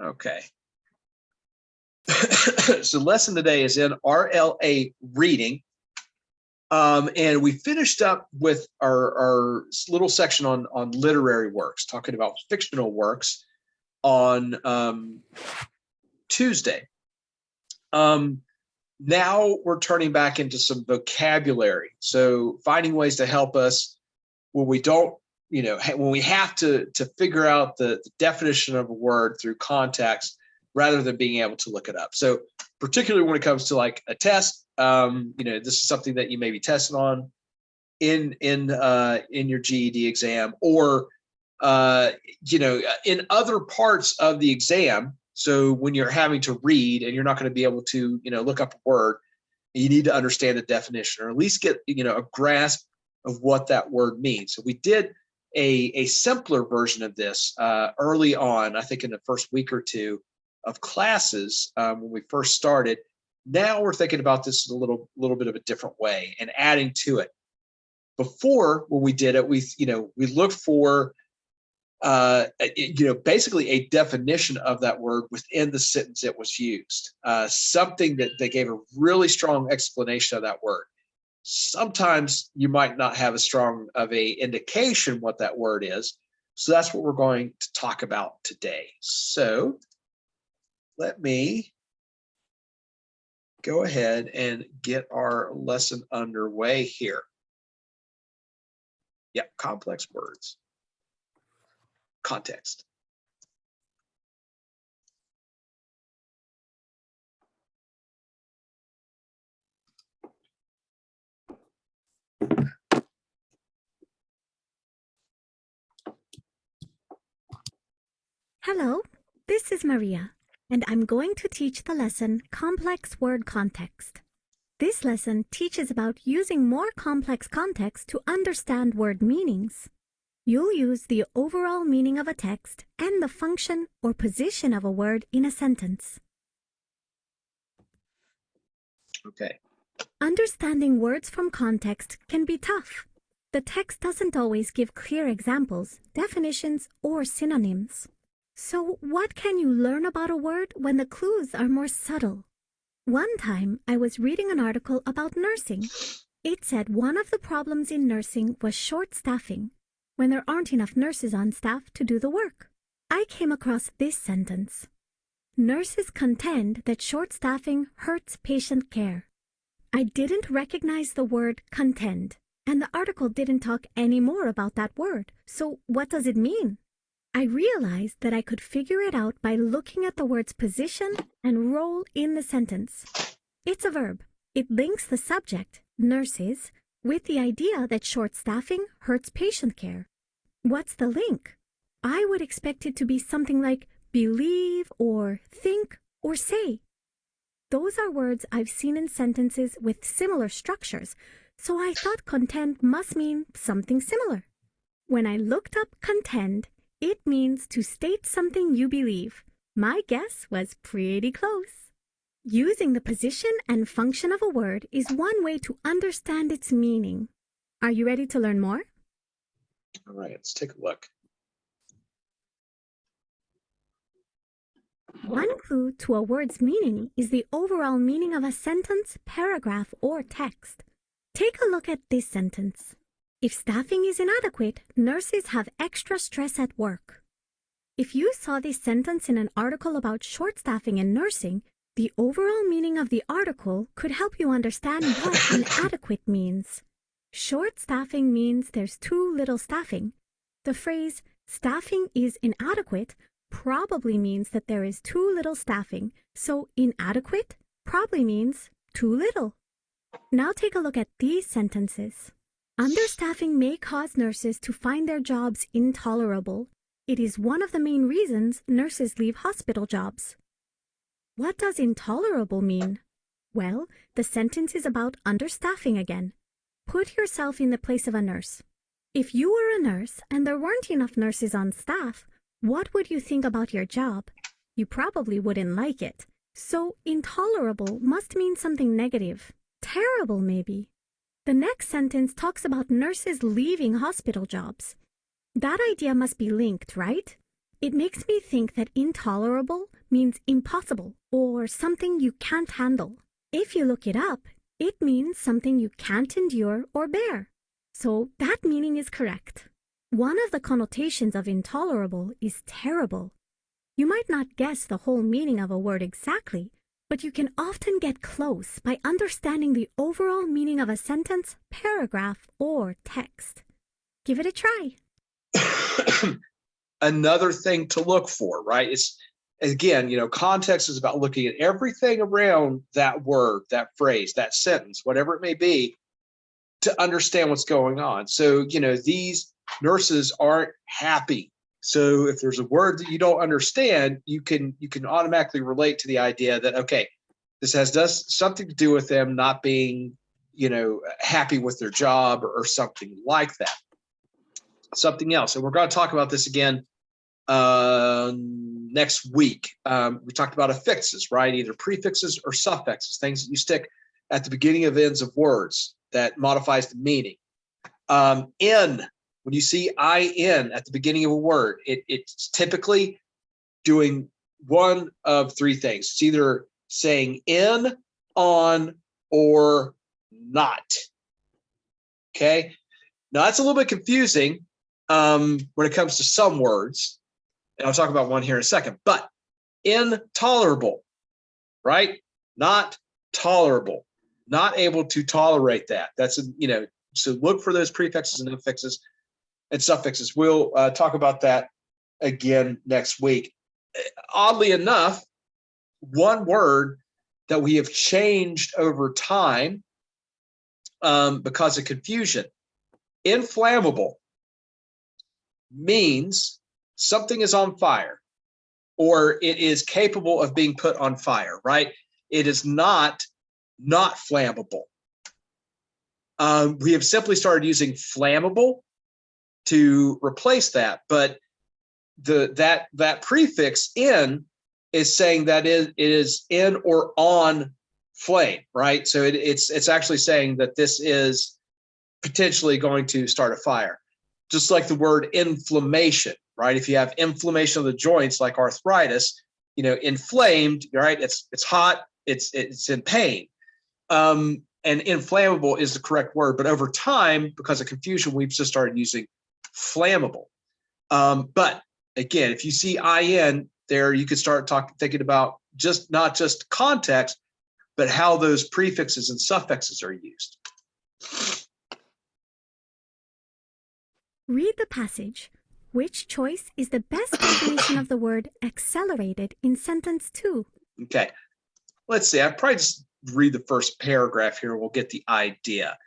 Okay. So lesson today is in RLA reading. And we finished up with our little section on literary works, talking about fictional works on Tuesday. Now we're turning back into some vocabulary. So finding ways to help us when we don't, when we have to figure out the definition of a word through context rather than being able to look it up. So particularly when it comes to like a test, this is something that you may be testing on in your GED exam, or in other parts of the exam. So when you're having to read and you're not going to be able to look up a word, you need to understand the definition, or at least get a grasp of what that word means. So we did a simpler version of this early on, I think in the first week or two of classes when we first started. Now we're thinking about this in a little bit of a different way and adding to it. Before, when we did it, we looked for basically a definition of that word within the sentence it was used, something that they gave a really strong explanation of that word. Sometimes you might not have as strong of a indication what that word is. So that's what we're going to talk about today. So let me go ahead and get our lesson underway here. Yeah, complex words. Context. Hello, this is Maria, and I'm going to teach the lesson Complex Word Context. This lesson teaches about using more complex context to understand word meanings. You'll use the overall meaning of a text and the function or position of a word in a sentence. Okay. Understanding words from context can be tough. The text doesn't always give clear examples, definitions, or synonyms. So what can you learn about a word when the clues are more subtle? One time, I was reading an article about nursing. It said one of the problems in nursing was short staffing, when there aren't enough nurses on staff to do the work. I came across this sentence. Nurses contend that short staffing hurts patient care. I didn't recognize the word contend, and the article didn't talk any more about that word. So what does it mean? I realized that I could figure it out by looking at the word's position and role in the sentence. It's a verb. It links the subject, nurses, with the idea that short staffing hurts patient care. What's the link? I would expect it to be something like believe or think or say. Those are words I've seen in sentences with similar structures, so I thought contend must mean something similar. When I looked up contend, it means to state something you believe. My guess was pretty close. Using the position and function of a word is one way to understand its meaning. Are you ready to learn more? All right, let's take a look. One clue to a word's meaning is the overall meaning of a sentence, paragraph, or text. Take a look at this sentence. If staffing is inadequate, nurses have extra stress at work. If you saw this sentence in an article about short staffing in nursing, the overall meaning of the article could help you understand what inadequate means. Short staffing means there's too little staffing. The phrase, staffing is inadequate, probably means that there is too little staffing, so inadequate probably means too little. Now take a look at these sentences. Understaffing may cause nurses to find their jobs intolerable. It is one of the main reasons nurses leave hospital jobs. What does intolerable mean? Well, the sentence is about understaffing again. Put yourself in the place of a nurse. If you were a nurse and there weren't enough nurses on staff, what would you think about your job? You probably wouldn't like it. So intolerable must mean something negative. Terrible, maybe. The next sentence talks about nurses leaving hospital jobs. That idea must be linked, right? It makes me think that intolerable means impossible or something you can't handle. If you look it up, it means something you can't endure or bear. So that meaning is correct. One of the connotations of intolerable is terrible. You might not guess the whole meaning of a word exactly, but you can often get close by understanding the overall meaning of a sentence, paragraph, or text. Give it a try. Another thing to look for, right? It's, again, context is about looking at everything around that word, that phrase, that sentence, whatever it may be, to understand what's going on. So, these nurses aren't happy. So if there's a word that you don't understand, you can automatically relate to the idea that, okay, this does something to do with them not being, happy with their job or something like that. Something else. And we're going to talk about this again next week. We talked about affixes, right? Either prefixes or suffixes, things that you stick at the beginning of ends of words that modifies the meaning. In, when you see in at the beginning of a word, it's typically doing one of three things. It's either saying in, on, or not. Okay. Now that's a little bit confusing when it comes to some words. And I'll talk about one here in a second, but intolerable, right? Not tolerable, not able to tolerate that. That's, so look for those prefixes and affixes and suffixes. We'll talk about that again next week. Oddly enough, one word that we have changed over time because of confusion, inflammable, means something is on fire or it is capable of being put on fire, right? It is not flammable. We have simply started using flammable to replace that, but that prefix in is saying that it is in or on flame, right? So it's actually saying that this is potentially going to start a fire. Just like the word inflammation, right? If you have inflammation of the joints like arthritis, inflamed, right? It's hot, it's in pain. And inflammable is the correct word, but over time, because of confusion, we've just started using flammable. But again, if you see in there, you can start thinking about not just context, but how those prefixes and suffixes are used. Read the passage. Which choice is the best definition of the word accelerated in sentence 2? Okay, let's see. I'll probably just read the first paragraph here. We'll get the idea.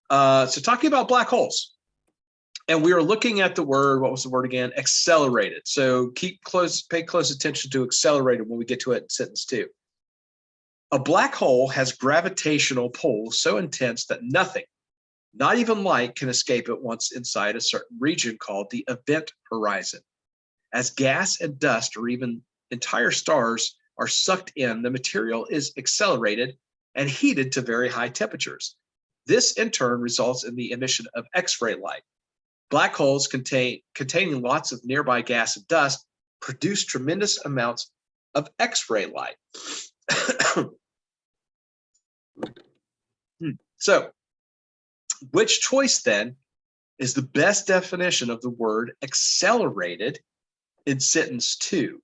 So talking about black holes. And we are looking at the word, what was the word again? Accelerated. So pay close attention to accelerated when we get to it in sentence 2. A black hole has gravitational pull so intense that nothing, not even light, can escape it once inside a certain region called the event horizon. As gas and dust or even entire stars are sucked in, the material is accelerated and heated to very high temperatures. This in turn results in the emission of X-ray light. Black holes containing lots of nearby gas and dust produce tremendous amounts of X-ray light. So, which choice then is the best definition of the word accelerated in sentence 2?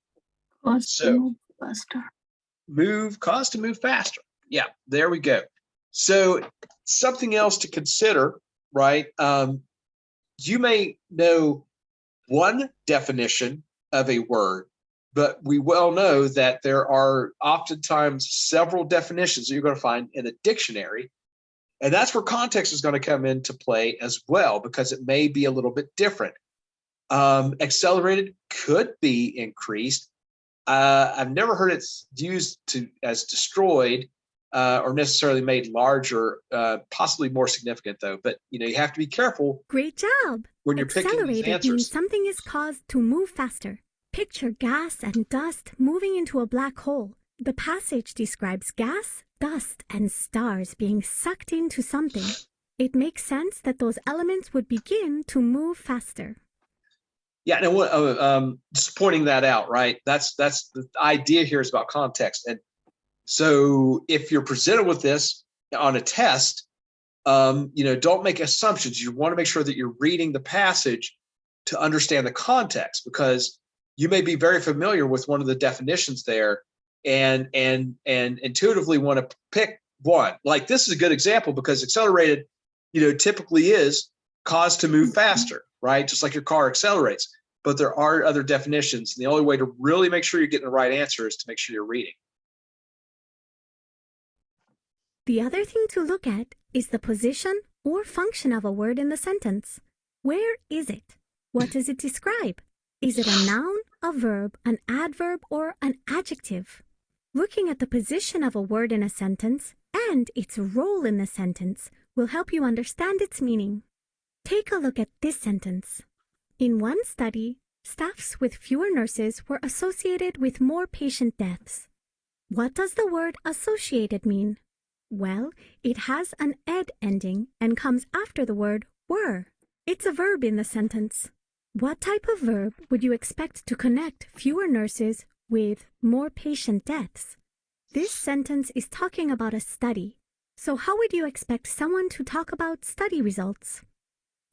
Cause to move faster. Cause to move faster. Yeah, there we go. So something else to consider, right? You may know one definition of a word, but we well know that there are oftentimes several definitions that you're going to find in a dictionary. And that's where context is going to come into play as well, because it may be a little bit different. Accelerated could be increased. I've never heard it used as destroyed or necessarily made larger, possibly more significant though. But you have to be careful. Great job. When you're picking these Accelerated answers. means something is caused to move faster. Picture gas and dust moving into a black hole. The passage describes gas, dust, and stars being sucked into something. It makes sense that those elements would begin to move faster. Yeah, and just pointing that out, right? That's the idea here is about context. And so if you're presented with this on a test, don't make assumptions. You want to make sure that you're reading the passage to understand the context, because you may be very familiar with one of the definitions there and intuitively want to pick one. Like this is a good example because accelerated, typically is caused to move faster, right? Just like your car accelerates. But there are other definitions. And the only way to really make sure you're getting the right answer is to make sure you're reading. The other thing to look at is the position or function of a word in the sentence. Where is it? What does it describe? Is it a noun, a verb, an adverb, or an adjective? Looking at the position of a word in a sentence and its role in the sentence will help you understand its meaning. Take a look at this sentence. In one study, staffs with fewer nurses were associated with more patient deaths. What does the word associated mean? Well, it has an ed ending and comes after the word were. It's a verb in the sentence. What type of verb would you expect to connect fewer nurses with more patient deaths? This sentence is talking about a study. So how would you expect someone to talk about study results?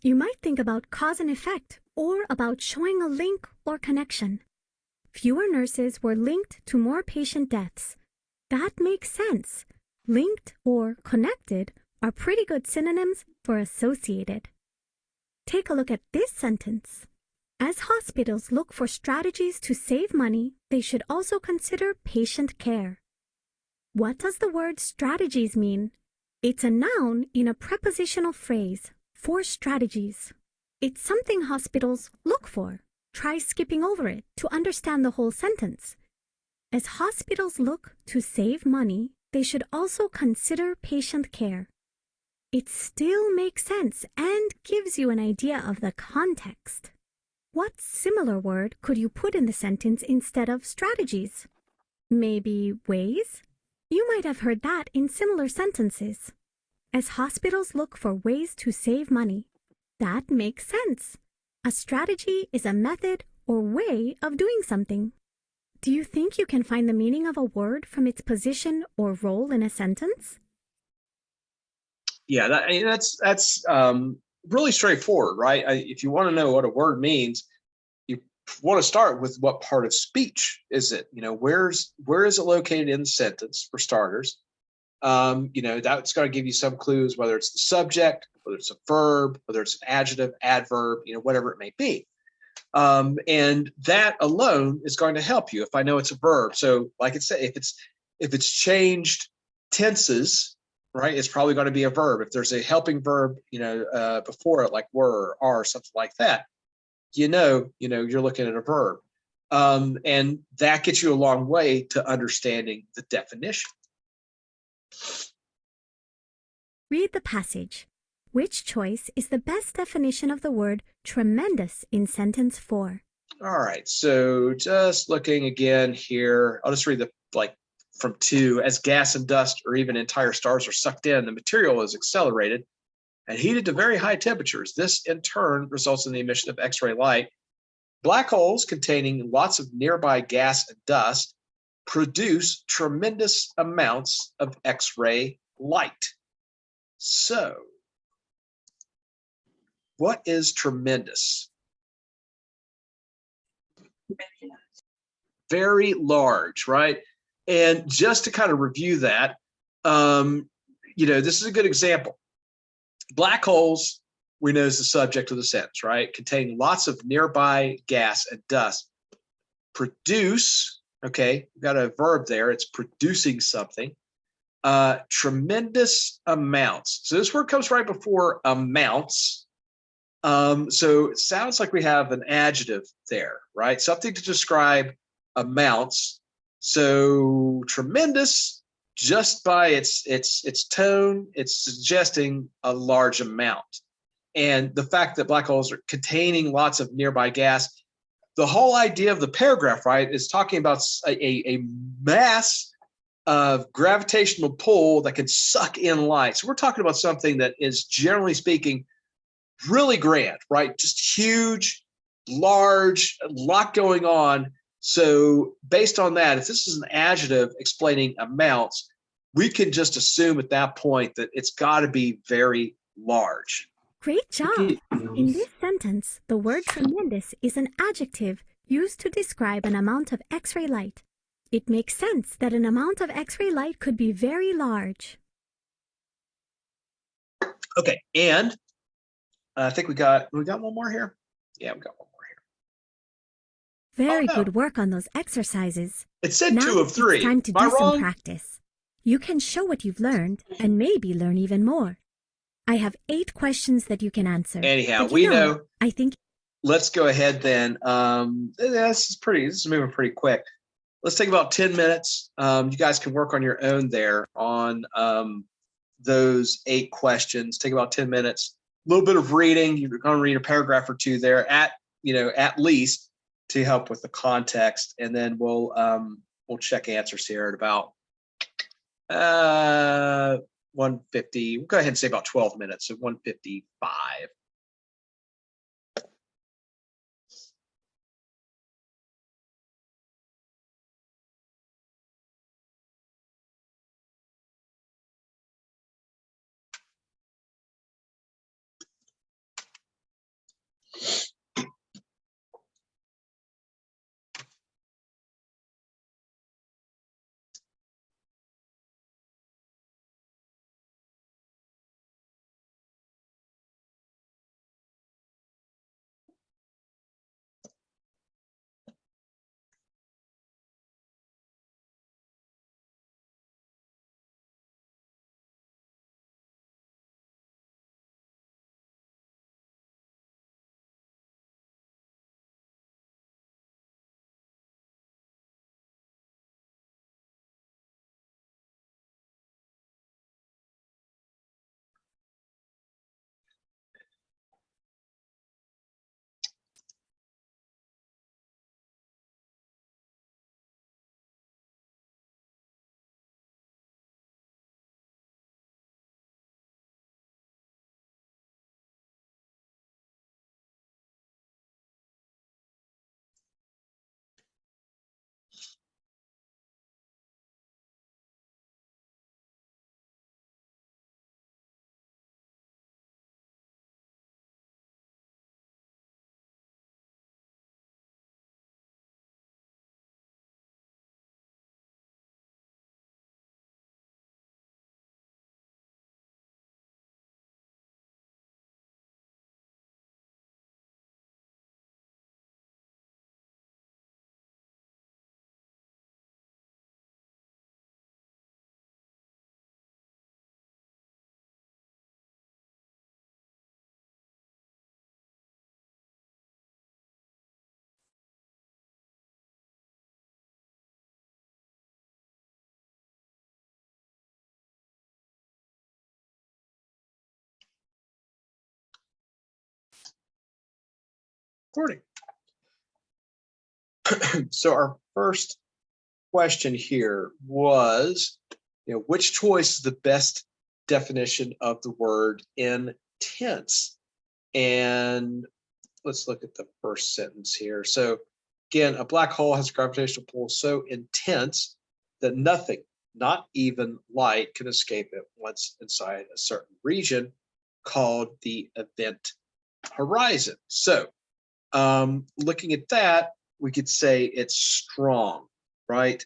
You might think about cause and effect or about showing a link or connection. Fewer nurses were linked to more patient deaths. That makes sense. Linked or connected are pretty good synonyms for associated. Take a look at this sentence. As hospitals look for strategies to save money, they should also consider patient care. What does the word strategies mean? It's a noun in a prepositional phrase, for strategies. It's something hospitals look for. Try skipping over it to understand the whole sentence. As hospitals look to save money, they should also consider patient care. It still makes sense and gives you an idea of the context. What similar word could you put in the sentence instead of strategies? Maybe ways? You might have heard that in similar sentences. As hospitals look for ways to save money. That makes sense. A strategy is a method or way of doing something. Do you think you can find the meaning of a word from its position or role in a sentence? Yeah, that's really straightforward, right? If you want to know what a word means, you want to start with what part of speech is it? Where is it located in the sentence for starters? That's going to give you some clues, whether it's the subject, whether it's a verb, whether it's an adjective, adverb, whatever it may be. And that alone is going to help you if I know it's a verb. So like I said, if it's changed tenses, right, it's probably going to be a verb. If there's a helping verb, before it, like were, are, something like that, you're looking at a verb. And that gets you a long way to understanding the definition. Read the passage. Which choice is the best definition of the word tremendous in sentence 4? All right, so just looking again here, I'll just read from 2. As gas and dust or even entire stars are sucked in, the material is accelerated and heated to very high temperatures. This in turn results in the emission of X-ray light. Black holes containing lots of nearby gas and dust produce tremendous amounts of X-ray light. So, what is tremendous? Very large, right? And just to kind of review that, this is a good example. Black holes, we know, is the subject of the sentence, right? Contain lots of nearby gas and dust. Produce, okay, we've got a verb there. It's producing something. Tremendous amounts. So this word comes right before amounts. So it sounds like we have an adjective there, right? Something to describe amounts. So tremendous, just by its tone, it's suggesting a large amount. And the fact that black holes are containing lots of nearby gas, the whole idea of the paragraph, right, is talking about a mass of gravitational pull that can suck in light. So we're talking about something that is, generally speaking, really grand, right? Just huge, large, a lot going on. So based on that, if this is an adjective explaining amounts, we can just assume at that point that it's got to be very large. Great job! In this sentence, the word tremendous is an adjective used to describe an amount of X-ray light. It makes sense that an amount of X-ray light could be very large. Okay, and I think we got one more here. Yeah, we got one more here. Very no. good work on those exercises. It said Now 2 of 3. it's time to Am I do some wrong? practice. You can show what you've learned and maybe learn even more. I have 8 questions that you can answer. Anyhow, But we know. I think. Let's go ahead then. This is moving pretty quick. Let's take about 10 minutes. You guys can work on your own there on those 8 questions. Take about 10 minutes. A little bit of reading. You're going to read a paragraph or 2 there at least to help with the context, and then we'll check answers here at about 1:50. We'll go ahead and say about 12 minutes, so 1:55. Recording. So our first question here was, which choice is the best definition of the word intense? And let's look at the first sentence here. So again, a black hole has a gravitational pull so intense that nothing, not even light, can escape it once inside a certain region called the event horizon. So looking at that, we could say it's strong, right?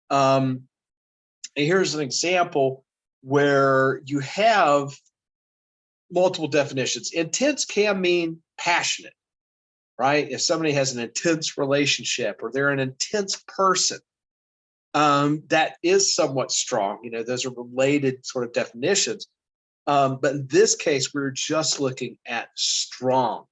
And here's an example where you have multiple definitions. Intense can mean passionate, right? If somebody has an intense relationship or they're an intense person, that is somewhat strong. Those are related sort of definitions. But in this case, we're just looking at strong.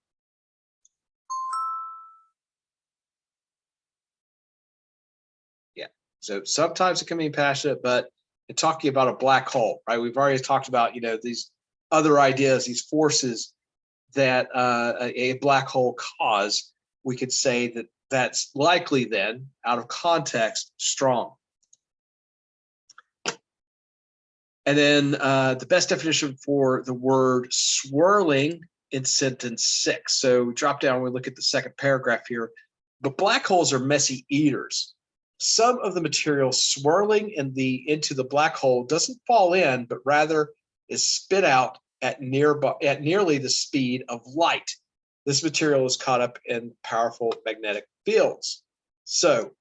So sometimes it can be passionate, but in talking about a black hole, right? We've already talked about, these other ideas, these forces that a black hole cause. We could say that that's likely then, out of context, strong. And then the best definition for the word swirling in sentence 6. So drop down, we look at the second paragraph here. But black holes are messy eaters. Some of the material swirling into the black hole doesn't fall in, but rather is spit out at nearly the speed of light. This material is caught up in powerful magnetic fields. So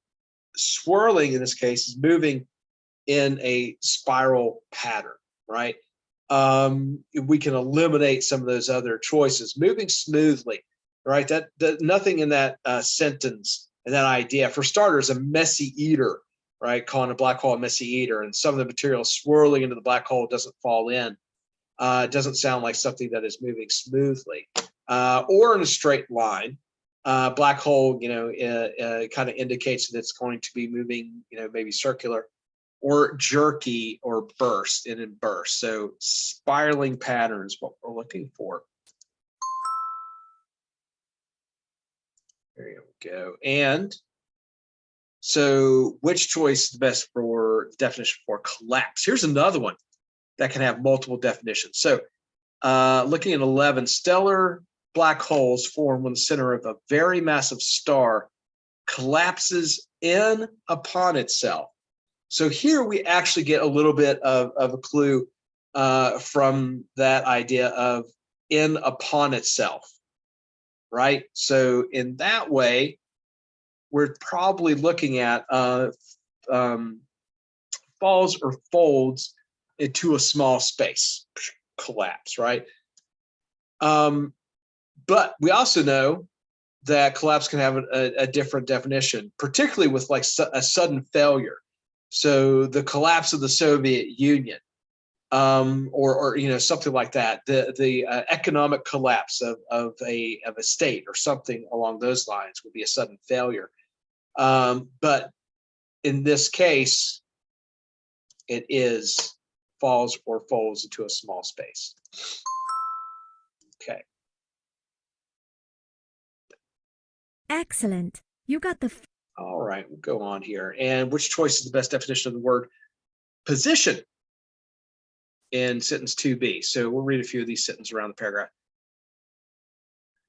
swirling in this case is moving in a spiral pattern, right? We can eliminate some of those other choices. Moving smoothly, right? That nothing in that sentence and that idea. For starters, a messy eater, right? Calling a black hole a messy eater, and some of the material swirling into the black hole doesn't fall in. It doesn't sound like something that is moving smoothly or in a straight line. Black hole, kind of indicates that it's going to be moving, maybe circular, or jerky, or burst, and in burst. So spiraling patterns, what we're looking for. There you go. And so which choice is the best for definition for collapse? Here's another one that can have multiple definitions. So looking at 11, stellar black holes form when the center of a very massive star collapses in upon itself. So here we actually get a little bit of a clue from that idea of in upon itself, right? So in that way, we're probably looking at falls or folds into a small space, collapse, right? But we also know that collapse can have a different definition, particularly with like a sudden failure. So the collapse of the Soviet Union, or something like that. The economic collapse of a state or something along those lines would be a sudden failure. But in this case, it is falls or folds into a small space. Okay. Excellent. You got the. All right, we'll go on here. And which choice is the best definition of the word position in sentence 2B? So we'll read a few of these sentences around the paragraph.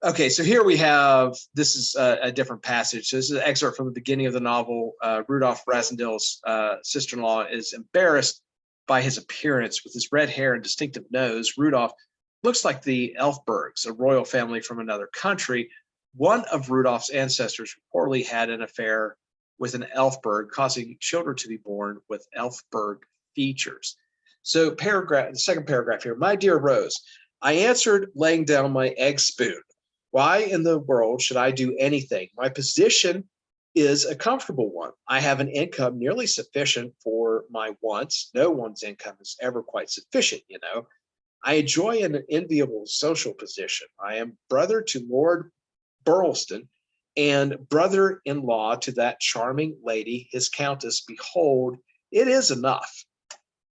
Okay, so here we have, this is a different passage. So this is an excerpt from the beginning of the novel. Rudolph Rassendyll's sister-in-law is embarrassed by his appearance. With his red hair and distinctive nose, Rudolph looks like the Elfbergs, a royal family from another country. One of Rudolph's ancestors reportedly had an affair with an Elfberg, causing children to be born with Elfberg features. So the second paragraph here. My dear Rose, I answered laying down my egg spoon. Why in the world should I do anything? My position is a comfortable one. I have an income nearly sufficient for my wants. No one's income is ever quite sufficient, you know. I enjoy an enviable social position. I am brother to Lord Burleston and brother-in-law to that charming lady, his countess. Behold, it is enough.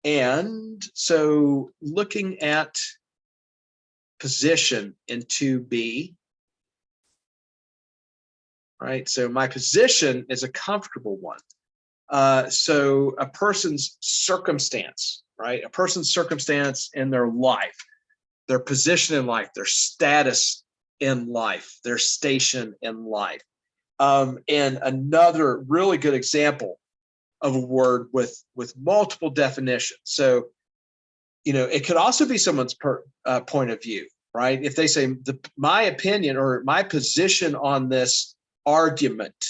And so looking at position in 2B, right? So my position is a comfortable one. So a person's circumstance, right? A person's circumstance in their life, their position in life, their status in life, their station in life. And another really good example of a word with multiple definitions. So, it could also be someone's point of view, right? If they say my opinion or my position on this argument,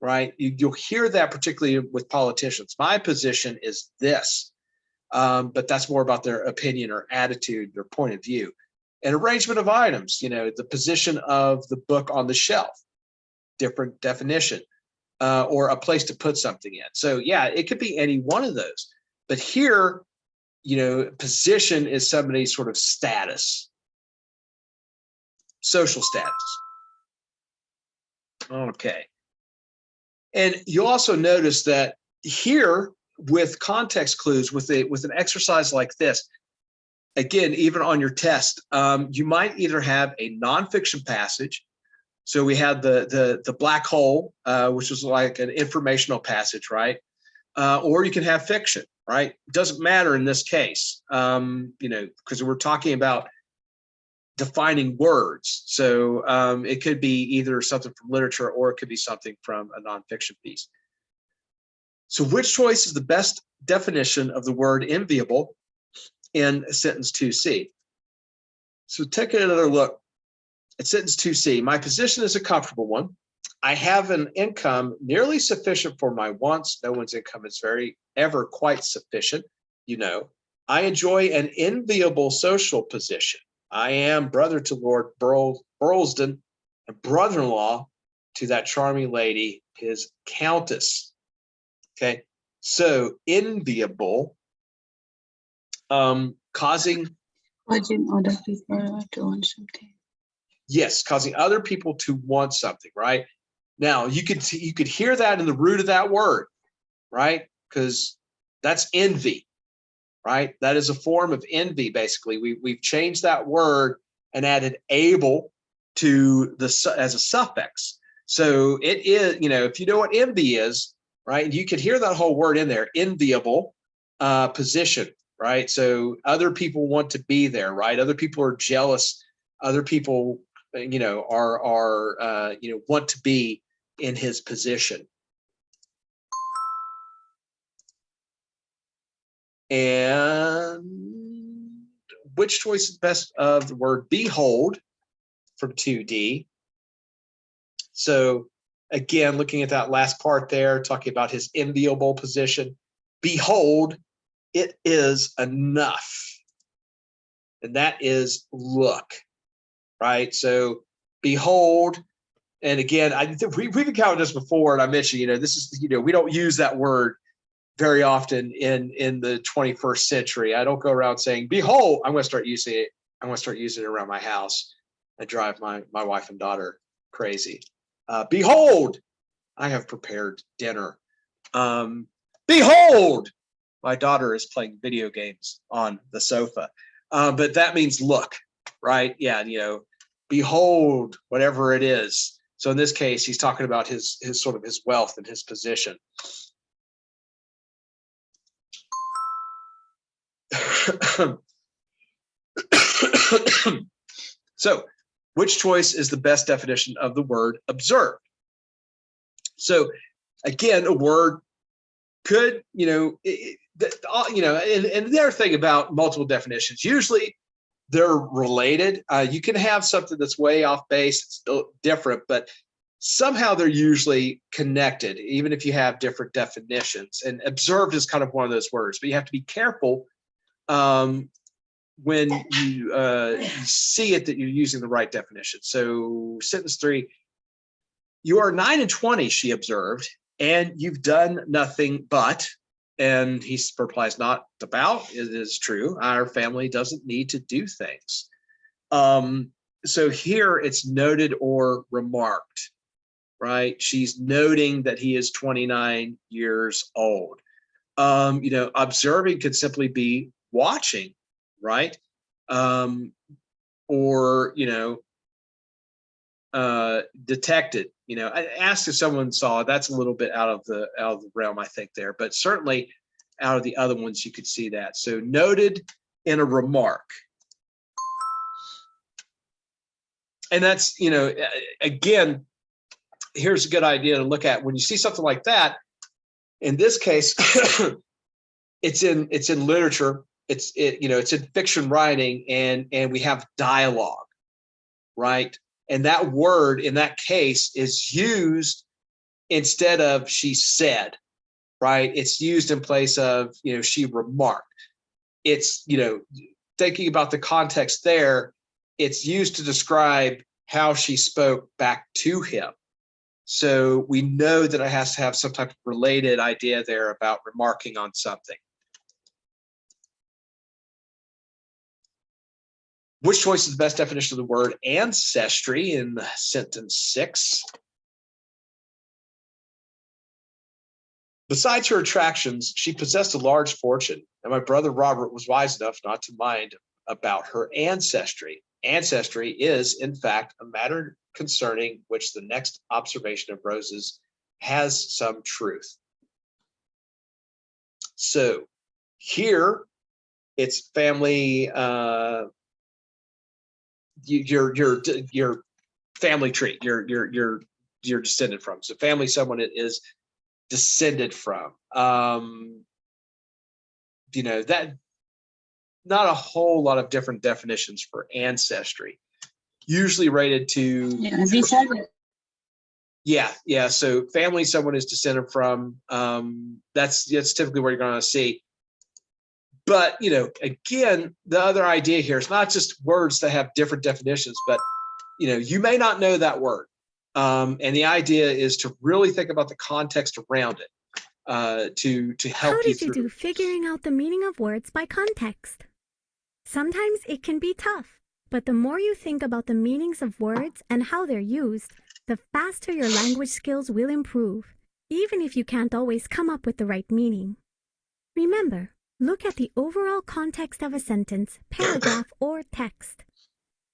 right? You'll hear that particularly with politicians. My position is this, but that's more about their opinion or attitude, their point of view. An arrangement of items, the position of the book on the shelf, different definition, or a place to put something in. So yeah, it could be any one of those. But here, position is somebody's sort of status, social status. Okay. And you'll also notice that here with context clues, with an exercise like this, again, even on your test, you might either have a nonfiction passage. So we had the black hole, which was like an informational passage, right? Or you can have fiction, right? It doesn't matter in this case, because we're talking about defining words. So it could be either something from literature or it could be something from a nonfiction piece. So which choice is the best definition of the word enviable in sentence 2C? So take another look at sentence 2C. My position is a comfortable one. I have an income nearly sufficient for my wants. No one's income is ever quite sufficient, you know. I enjoy an enviable social position. I am brother to Lord Burlesdon and brother-in-law to that charming lady, his countess. Okay, so enviable, causing other people to want something. Yes, causing other people to want something, right? Now you could hear that in the root of that word, right? Because that's envy, right? That is a form of envy. Basically, we've changed that word and added able to as a suffix. So it is, if you know what envy is, right? You could hear that whole word in there, enviable position, right? So other people want to be there, right? Other people are jealous. Other people, are want to be in his position. And which choice is best of the word behold from 2D? So again, looking at that last part there, talking about his enviable position. Behold, it is enough. And that is look, right? So behold, and again, we've encountered this before, and I mentioned, this is, we don't use that word very often in the 21st century. I don't go around saying, behold. I'm going to start using it. I'm going to start using it around my house. I drive my wife and daughter crazy. Behold, I have prepared dinner. Behold, my daughter is playing video games on the sofa. But that means look, right? Yeah, behold, whatever it is. So in this case, he's talking about his sort of his wealth and his position. So which choice is the best definition of the word observed? So again, a word could, and the other thing about multiple definitions, usually they're related. You can have something that's way off base, it's still different, but somehow they're usually connected, even if you have different definitions. And observed is kind of one of those words, but you have to be careful when you see it that you're using the right definition. So sentence 3, you are 9 and 20, she observed, and you've done nothing but. And he replies, not about, it is true. Our family doesn't need to do things. So here it's noted or remarked, right? She's noting that he is 29 years old. Observing could simply be watching, right? Or, detected. I asked if someone saw. That's a little bit out of the realm, I think, there, but certainly out of the other ones you could see that. So noted in a remark, and that's again, here's a good idea to look at when you see something like that. In this case, it's in literature. It's in fiction writing, and we have dialogue, right? And that word in that case is used instead of she said, right? It's used in place of, she remarked. It's, thinking about the context there, it's used to describe how she spoke back to him. So we know that it has to have some type of related idea there about remarking on something. Which choice is the best definition of the word ancestry in sentence 6? Besides her attractions, she possessed a large fortune, and my brother Robert was wise enough not to mind about her ancestry. Ancestry is, in fact, a matter concerning which the next observation of Rose's has some truth. So here, it's family your family tree, your descended from. So family, someone is descended from. That not a whole lot of different definitions for ancestry. Usually rated to these are the yeah. So family, someone is descended from. That's typically where you're going to see. But again, the other idea here is not just words that have different definitions, but you may not know that word, and the idea is to really think about the context around it to help How you did you through. do figuring out the meaning of words by context? Sometimes it can be tough, but the more you think about the meanings of words and how they're used, the faster your language skills will improve, even if you can't always come up with the right meaning. Remember, look at the overall context of a sentence, paragraph, or text.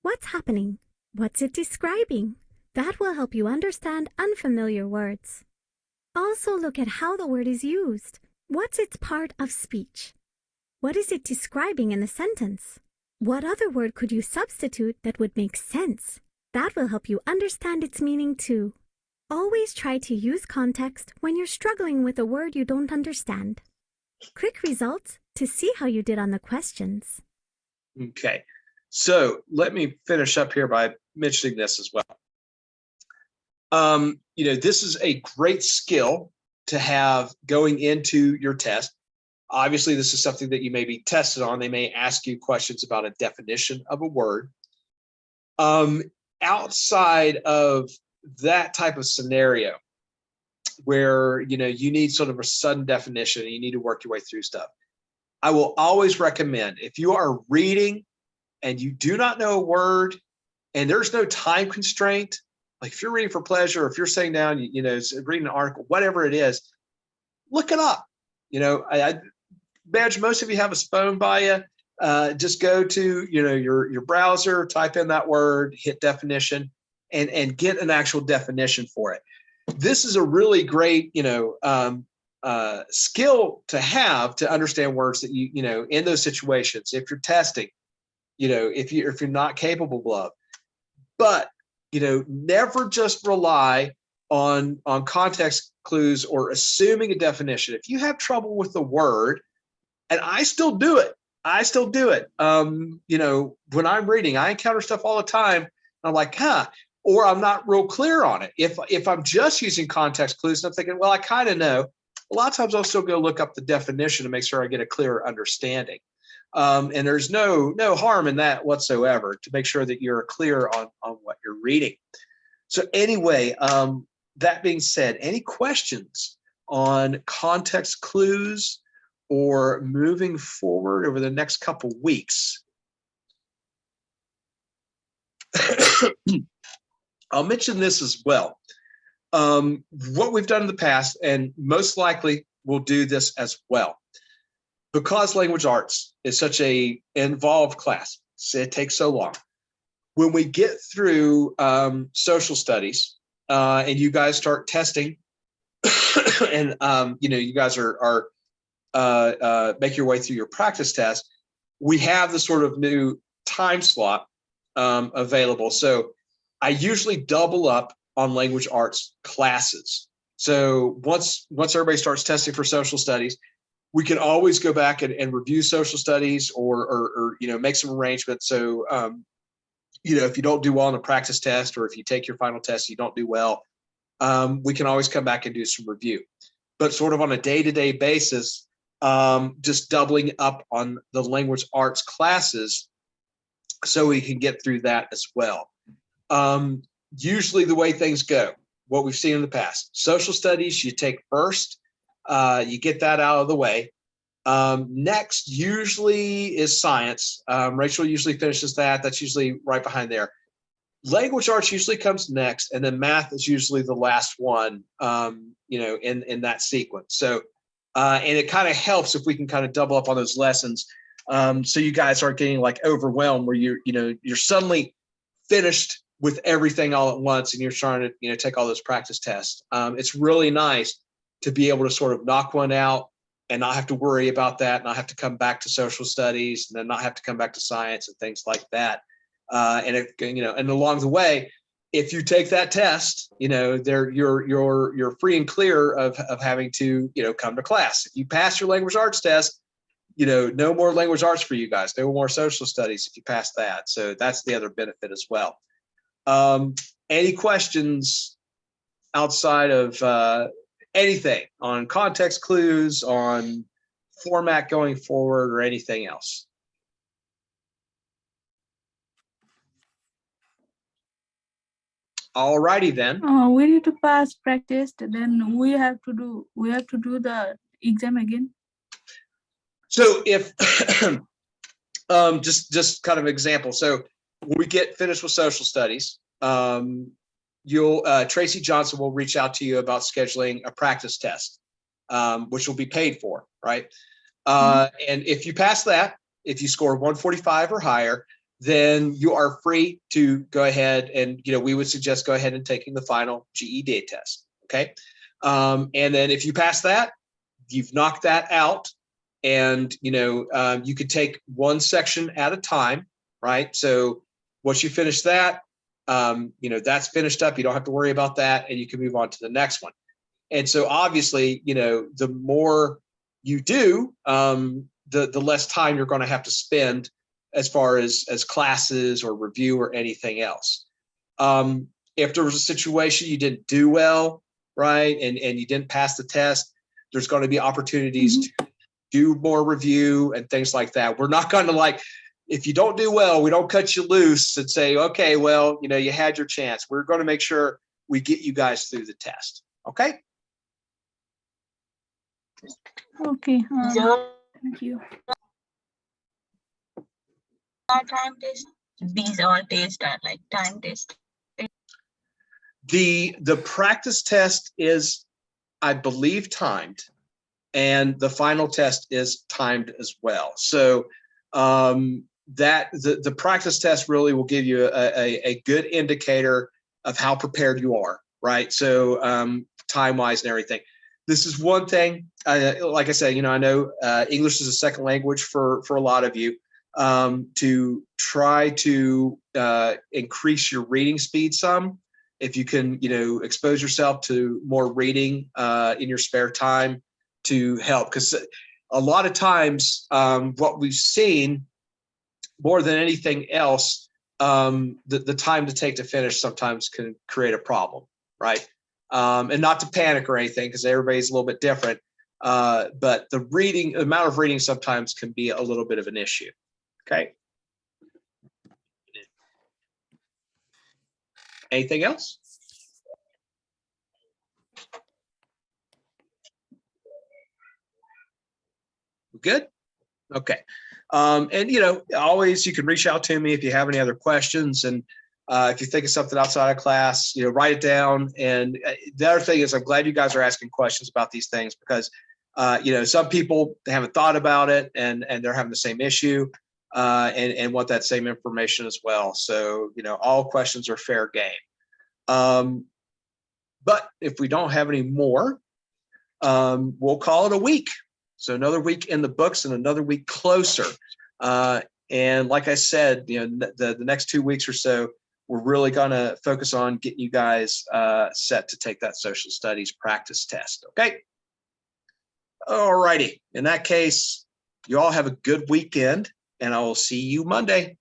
What's happening? What's it describing? That will help you understand unfamiliar words. Also look at how the word is used. What's its part of speech? What is it describing in the sentence? What other word could you substitute that would make sense? That will help you understand its meaning too. Always try to use context when you're struggling with a word you don't understand. Quick results to see how you did on the questions. Okay, so let me finish up here by mentioning this as well. This is a great skill to have going into your test. Obviously, this is something that you may be tested on. They may ask you questions about a definition of a word. Outside of that type of scenario where, you need sort of a sudden definition and you need to work your way through stuff, I will always recommend, if you are reading and you do not know a word and there's no time constraint, like if you're reading for pleasure, or if you're sitting down, reading an article, whatever it is, look it up. I imagine most of you have a phone by you. Just go to your browser, type in that word, hit definition, and get an actual definition for it. This is a really great skill to have to understand words that you in those situations. If you're testing, if you're not capable of, but never just rely on context clues or assuming a definition. If you have trouble with the word, and I still do it. When I'm reading, I encounter stuff all the time. I'm like, or I'm not real clear on it. If I'm just using context clues, and I'm thinking, well, I kind of know. A lot of times I'll still go look up the definition to make sure I get a clearer understanding. And there's no harm in that whatsoever, to make sure that you're clear on what you're reading. So anyway, that being said, any questions on context clues or moving forward over the next couple weeks? I'll mention this as well. What we've done in the past, and most likely we'll do this as well, because language arts is such a involved class, so it takes so long. When we get through social studies and you guys start testing, and you guys are make your way through your practice test, we have the sort of new time slot available. So I usually double up on language arts classes. So once everybody starts testing for social studies, we can always go back and review social studies or make some arrangements. So if you don't do well on the practice test, or if you take your final test, you don't do well, we can always come back and do some review. But sort of on a day-to-day basis, just doubling up on the language arts classes so we can get through that as well. Usually the way things go, what we've seen in the past, social studies you take first, you get that out of the way. Next usually is science. Rachel usually finishes that. That's usually right behind there. Language arts usually comes next, and then math is usually the last one, in that sequence. So, and it kind of helps if we can kind of double up on those lessons, so you guys aren't getting like overwhelmed where you're suddenly finished with everything all at once and you're trying to take all those practice tests. It's really nice to be able to sort of knock one out and not have to worry about that, not have to come back to social studies, and then not have to come back to science and things like that. And it, and along the way, if you take that test, you're free and clear of having to, come to class. If you pass your language arts test, no more language arts for you guys. No more social studies if you pass that. So that's the other benefit as well. Any questions outside of anything on context clues, on format going forward, or anything else? All righty then. We need to pass practice, then we have to do the exam again. So if just kind of example. So when we get finished with social studies, Tracy Johnson will reach out to you about scheduling a practice test, which will be paid for, right? And if you pass that, if you score 145 or higher, then you are free to go ahead and, we would suggest go ahead and taking the final GED test, okay? And then if you pass that, you've knocked that out, and, you could take one section at a time, right? So once you finish that, that's finished up. You don't have to worry about that, and you can move on to the next one. And so obviously, the more you do, the less time you're going to have to spend as far as classes or review or anything else. If there was a situation you didn't do well, right, and you didn't pass the test, there's going to be opportunities to do more review and things like that. We're not going to, if you don't do well, we don't cut you loose and say, okay, well, you had your chance. We're going to make sure we get you guys through the test. Okay. Okay. Thank you. Time test. These all tests are like time test. The practice test is, I believe, timed, and the final test is timed as well. So that the practice test really will give you a good indicator of how prepared you are, right? So time-wise and everything. This is one thing, like I said, I know English is a second language for a lot of you. To try to increase your reading speed some, if you can, expose yourself to more reading in your spare time to help. Because a lot of times what we've seen more than anything else, the time to take to finish sometimes can create a problem, right? And not to panic or anything, because everybody's a little bit different. But the amount of reading sometimes can be a little bit of an issue. Okay. Anything else? Good. Okay. And always you can reach out to me if you have any other questions, and if you think of something outside of class, write it down. And the other thing is, I'm glad you guys are asking questions about these things, because some people, they haven't thought about it, and they're having the same issue. And want that same information as well. So, all questions are fair game. But if we don't have any more, we'll call it a week. So another week in the books and another week closer. And like I said, the next 2 weeks or so, we're really going to focus on getting you guys set to take that social studies practice test. Okay. All righty. In that case, you all have a good weekend, and I will see you Monday.